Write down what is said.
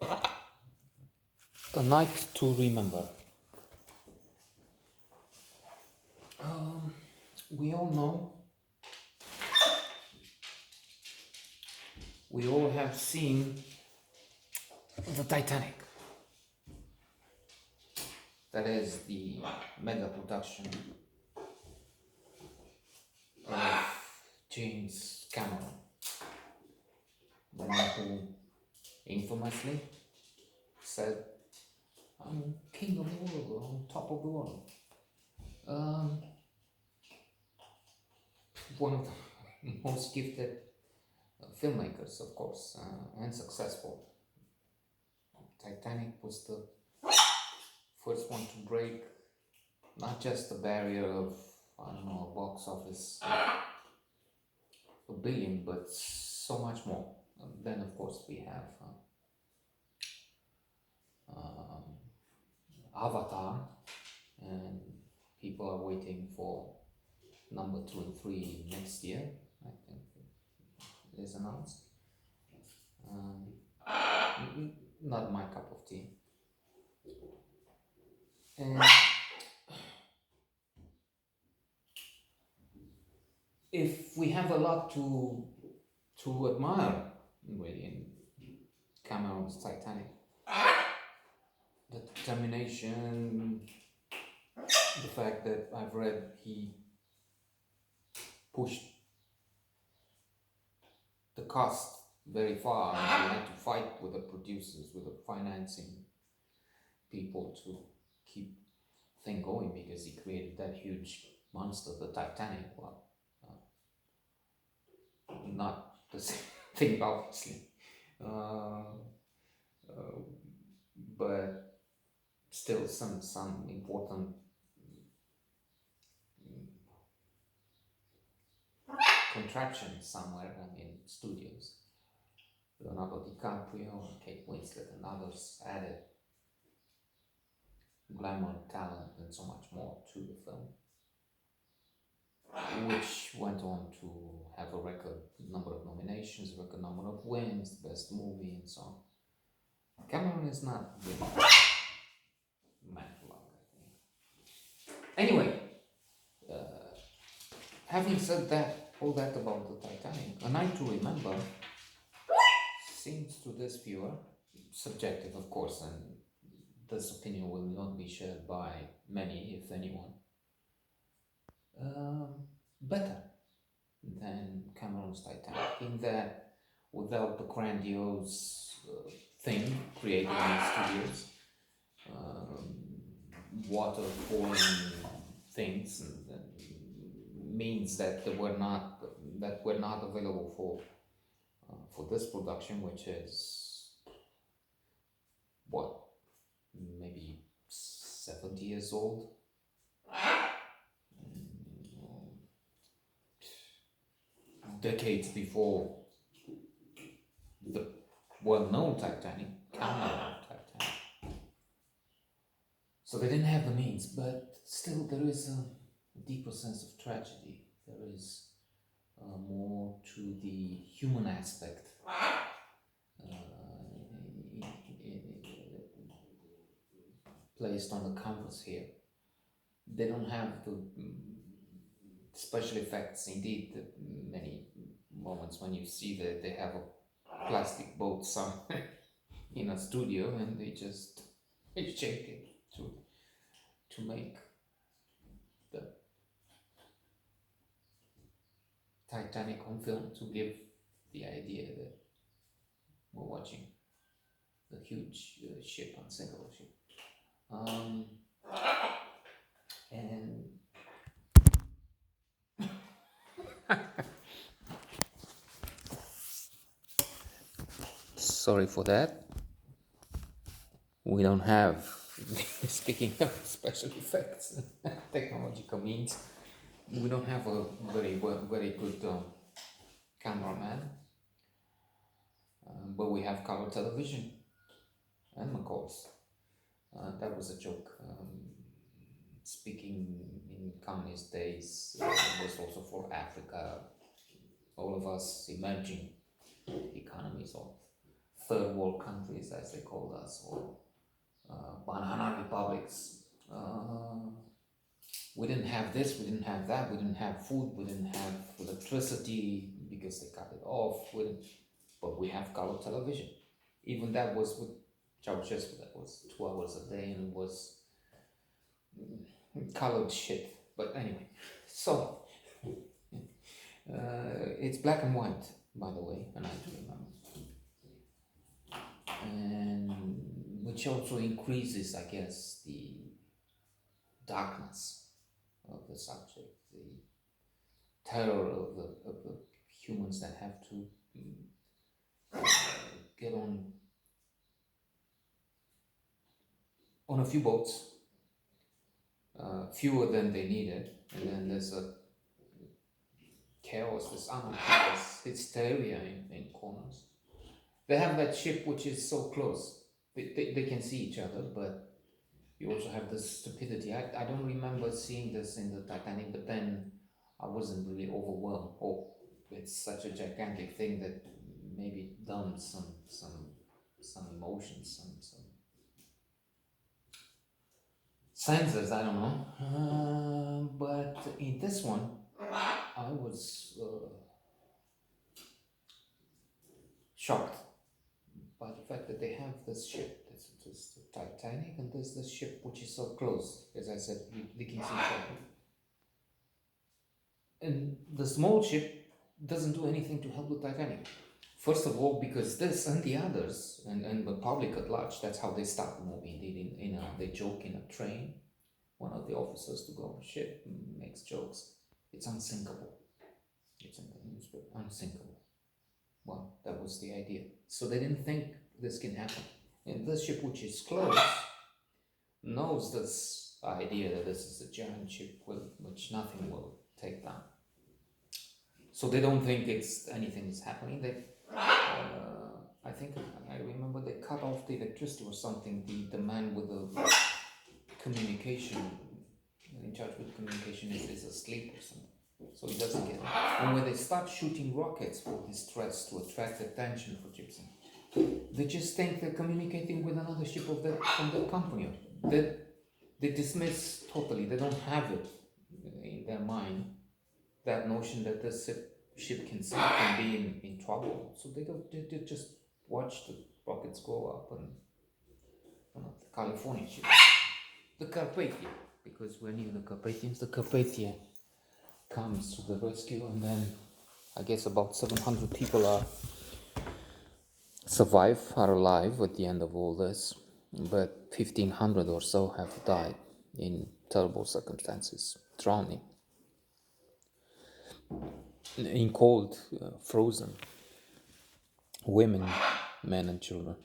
A night to remember. We all know, we all have seen the Titanic. That is the mega production of James Cameron, the man who infamously said, "I'm king of the world, on top of the world." Um, One of the most gifted filmmakers, of course, and successful. Titanic was the first one to break not just the barrier of, I don't know, a box office, a billion, but so much more. Then, of course, we have Avatar, and people are waiting for number 2 and 3 next year. I think it is announced. Not my cup of tea. And if we have a lot to admire, really, in Cameron's Titanic, the determination, the fact that I've read he pushed the cost very far, and he had to fight with the producers, with the financing people to keep thing going because he created that huge monster, the Titanic. Well, not the same thing, obviously, uh, but still some important contraption somewhere. I mean, studios. Leonardo DiCaprio, Kate Winslet, and others added glamour, talent, and so much more to the film, which went on to have a record number of nominations, record number of wins, best movie, and so on. Cameron is not really man for long, I think. Anyway, having said that, all that about the Titanic, A Night to Remember seems to this viewer, subjective of course, and this opinion will not be shared by many, if anyone, better than Cameron's Titanic, in that without the grandiose thing created in studios, water falling things, and means that were not available for this production, which is what, maybe 70 years old, decades before the well-known Titanic, Cameron Titanic. So they didn't have the means, but still there is a deeper sense of tragedy. There is more to the human aspect placed on the canvas here. They don't have the special effects. Indeed, many moments when you see that they have a plastic boat somewhere in a studio and they just shake it to make the Titanic on film, to give the idea that we're watching a huge ship, unsinkable ship. And sorry for that. We don't have, speaking of special effects and technological means, we don't have a very good cameraman, but we have color television and McCalls. That was a joke. Speaking in communist days, it was also for Africa. All of us emerging economies of third world countries, as they called us, or banana republics. We didn't have this, we didn't have that, we didn't have food, we didn't have electricity because they cut it off. But we have color television. Even that was with Ceausescu, that was 2 hours a day, and it was colored shit. But anyway, so it's black and white, by the way, and I do remember. And which also increases, I guess, the darkness of the subject, the terror of the humans that have to get on a few boats, fewer than they needed, and then there's a chaos, this anarchy, this hysteria in corners. They have that ship which is so close, they can see each other, but you also have this stupidity. I don't remember seeing this in the Titanic, but then I wasn't really overwhelmed. Oh, it's such a gigantic thing that maybe it dumped some emotions, some senses, I don't know. But in this one, I was shocked by the fact that they have this ship. There's the Titanic, and there's this ship which is so close. As I said, they can see each other. And the small ship doesn't do anything to help the Titanic. First of all, because this and the others, and the public at large, that's how they start the movie. Indeed, they joke in a train. One of the officers to go on the ship makes jokes. It's unsinkable. It's in the newspaper. Unsinkable. Well, that was the idea. So they didn't think this can happen. And this ship, which is close, knows this idea that this is a giant ship which nothing will take down. So they don't think anything is happening. I think I remember they cut off the electricity or something. The man with the communication, in charge with communication, is asleep or something. So he doesn't get it. And when they start shooting rockets for these threats to attract attention for Gypsum, they just think they're communicating with another ship from that company. They dismiss totally. They don't have it in their mind, that notion that this ship can be in trouble. So they just watch the rockets go up and the California ship, the Carpathia, because we're near the Carpathians. The Carpathia comes to the rescue, and then I guess about 700 people are alive at the end of all this, but 1,500 or so have died in terrible circumstances, drowning in cold, frozen, women, men and children.